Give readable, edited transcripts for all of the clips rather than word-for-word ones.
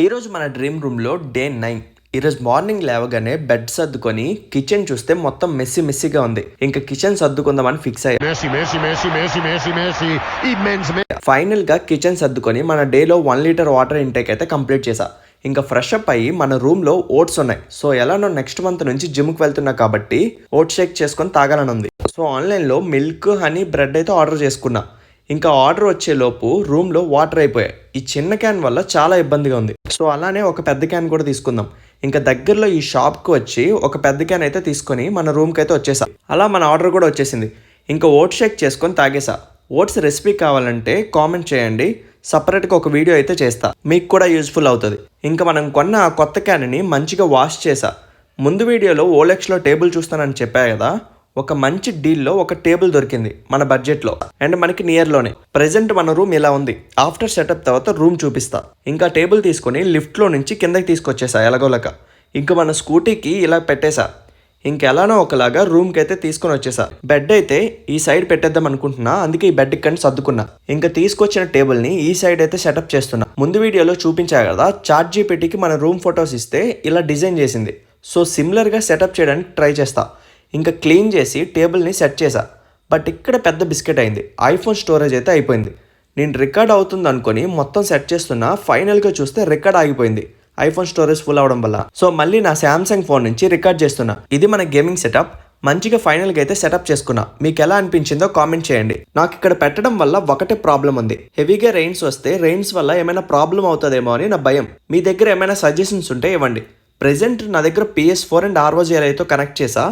ఈరోజు మన డ్రీమ్ రూమ్లో డే 9. ఈరోజు మార్నింగ్ లేవగానే బెడ్ సర్దుకొని కిచెన్ చూస్తే మొత్తం మెస్సీగా ఉంది. ఇంకా కిచెన్ సర్దుకుందామని ఫిక్స్ అయ్యా. ఫైనల్ గా కిచెన్ సర్దుకొని మన డేలో 1 లీటర్ వాటర్ ఇంటేక్ అయితే కంప్లీట్ చేసా. ఇంకా ఫ్రెష్ అప్ అయ్యి మన రూమ్ లో ఓట్స్ ఉన్నాయి. సో ఎలానో నెక్స్ట్ మంత్ నుంచి జిమ్ కి వెళ్తున్నా కాబట్టి ఓట్స్ షేక్ చేసుకొని తాగాలని ఉంది. సో ఆన్లైన్ లో మిల్క్, హనీ, బ్రెడ్ అయితే ఆర్డర్ చేసుకున్నా. ఇంకా ఆర్డర్ వచ్చే లోపు రూమ్ లో వాటర్ అయిపోయాయి. ఈ చిన్న క్యాన్ వల్ల చాలా ఇబ్బందిగా ఉంది. సో అలానే ఒక పెద్ద క్యాన్ కూడా తీసుకుందాం. ఇంకా దగ్గరలో ఈ షాప్ కు వచ్చి ఒక పెద్ద క్యాన్ అయితే తీసుకొని మన రూమ్ కి అయితే వచ్చేసా. అలా మన ఆర్డర్ కూడా వచ్చేసింది. ఇంకా ఓట్స్ షేక్ చేసుకొని తాగేసా. ఓట్స్ రెసిపీ కావాలంటే కామెంట్ చేయండి, సపరేట్గా ఒక వీడియో అయితే చేస్తా, మీకు కూడా యూజ్ఫుల్ అవుతుంది. ఇంకా మనం కొన్న ఆ కొత్త క్యాన్ని మంచిగా వాష్ చేసా. ముందు వీడియోలో ఓలెక్స్లో టేబుల్ చూస్తానని చెప్పా కదా, ఒక మంచి డీల్లో ఒక టేబుల్ దొరికింది మన బడ్జెట్లో అండ్ మనకి నియర్లోనే. ప్రెజెంట్ మన రూమ్ ఇలా ఉంది. ఆఫ్టర్ సెటప్ తర్వాత రూమ్ చూపిస్తా. ఇంకా టేబుల్ తీసుకొని లిఫ్ట్లో నుంచి కిందకి తీసుకొచ్చేసా ఎలాగోలక. ఇంకా మన స్కూటీకి ఇలా పెట్టేసా. ఇంకెలానో ఒకలాగా రూమ్కి అయితే తీసుకొని వచ్చేసా. బెడ్ అయితే ఈ సైడ్ పెట్టేద్దాం అనుకుంటున్నా, అందుకే ఈ బెడ్ ఇక్కడ సర్దుకున్నా. ఇంకా తీసుకొచ్చిన టేబుల్ని ఈ సైడ్ అయితే సెటప్ చేస్తున్నా. ముందు వీడియోలో చూపించా కదా, ChatGPTకి మన రూమ్ ఫొటోస్ ఇస్తే ఇలా డిజైన్ చేసింది. సో సిమిలర్గా సెటప్ చేయడానికి ట్రై చేస్తా. ఇంకా క్లీన్ చేసి టేబుల్ని సెట్ చేసా. బట్ ఇక్కడ పెద్ద బిస్కెట్ అయింది. ఐఫోన్ స్టోరేజ్ అయితే అయిపోయింది. నేను రికార్డ్ అవుతుంది అనుకొని మొత్తం సెట్ చేస్తున్నా. ఫైనల్గా చూస్తే రికార్డ్ ఆగిపోయింది ఐఫోన్ స్టోరేజ్ ఫుల్ అవడం వల్ల. సో మళ్ళీ నా శాంసంగ్ ఫోన్ నుంచి రికార్డ్ చేస్తున్నా. ఇది మన గేమింగ్ సెటప్. మంచిగా ఫైనల్గా అయితే సెటప్ చేసుకున్నా. మీకు ఎలా అనిపించిందో కామెంట్ చేయండి. నాకు ఇక్కడ పెట్టడం వల్ల ఒకటే ప్రాబ్లం ఉంది. హెవీగా రెయిన్స్ వస్తే రెయిన్స్ వల్ల ఏమైనా ప్రాబ్లం అవుతుందేమో అని నా భయం. మీ దగ్గర ఏమైనా సజెషన్స్ ఉంటే ఇవ్వండి. ప్రెజెంట్ నా దగ్గర PS4 అండ్ ROG అయితే కనెక్ట్ చేసా.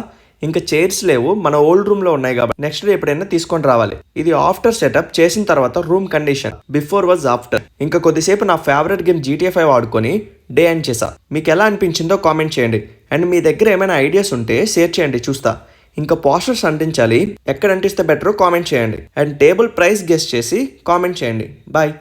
ఇంకా చైర్స్ లేవు, మన ఓల్డ్ రూమ్ లో ఉన్నాయి కాబట్టి నెక్స్ట్ డే ఎప్పుడైనా తీసుకొని రావాలి. ఇది ఆఫ్టర్ సెటప్ చేసిన తర్వాత room condition. Before was after. ఇంకా కొద్దిసేపు నా ఫేవరెట్ గేమ్ GTA 5 ఆడుకొని డే ఎండ్ చేసా. మీకు ఎలా అనిపించిందో కామెంట్ చేయండి. అండ్ మీ దగ్గర ఏమైనా ఐడియాస్ ఉంటే షేర్ చేయండి, చూస్తా. ఇంకా పోస్టర్స్ అంటించాలి, ఎక్కడ అంటిస్తే బెటరో కామెంట్ చేయండి. అండ్ టేబుల్ ప్రైస్ గెస్ చేసి కామెంట్ చేయండి. బాయ్.